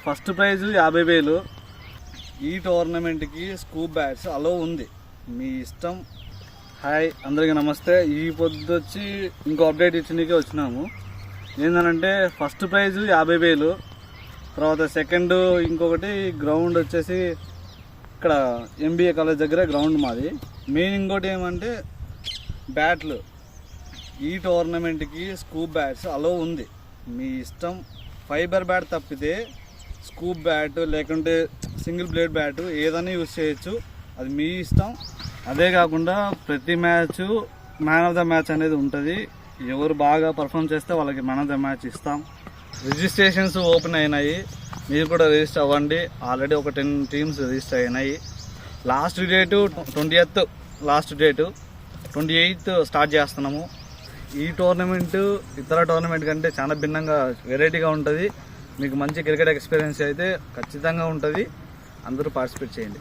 First prize 50,000. ఈ టోర్నమెంట్కి scoop bats అలో ఉంది, మీ ఇష్టం. హాయ్ అందరికీ నమస్తే. ఈ పొద్దు వచ్చి ఇంకో అప్డేట్ ఇచ్చినకే వచ్చినాము. ఏంటంటే ఫస్ట్ ప్రైజ్ 50,000, తర్వాత సెకండ్ ఇంకొకటి గ్రౌండ్ వచ్చేసి ఇక్కడ MBA కాలేజ్ దగ్గర గ్రౌండ్ మాది. మెయిన్ ఇంకోటి ఏమంటే బ్యాట్లు. ఈ టోర్నమెంట్కి స్కూప్ బ్యాట్స్ అలో ఉంది, మీ ఇష్టం. ఫైబర్ బ్యాట్ తప్పితే స్కూప్ బ్యాట్ లేకుంటే సింగిల్ బ్లేడ్ బ్యాట్ ఏదైనా యూజ్ చేయొచ్చు, అది మీ ఇష్టం. అదే కాకుండా ప్రతి match man of the match అనేది ఉంటుంది. ఎవరు బాగా పర్ఫామ్ చేస్తే వాళ్ళకి మ్యాన్ ఆఫ్ ద మ్యాచ్ ఇస్తాం. రిజిస్ట్రేషన్స్ ఓపెన్ అయినాయి, మీరు కూడా రిజిస్టర్ అవ్వండి. ఆల్రెడీ ఒక 10 టీమ్స్ రిజిస్టర్ అయినాయి. Last date 20th, last date 28th start చేస్తున్నాము. ఈ టోర్నమెంట్ ఇతర టోర్నమెంట్ కంటే చాలా భిన్నంగా వెరైటీగా ఉంటుంది. మీకు మంచి క్రికెట్ ఎక్స్పీరియన్స్ అయితే ఖచ్చితంగా ఉంటుంది. అందరూ పార్టిసిపేట్ చేయండి.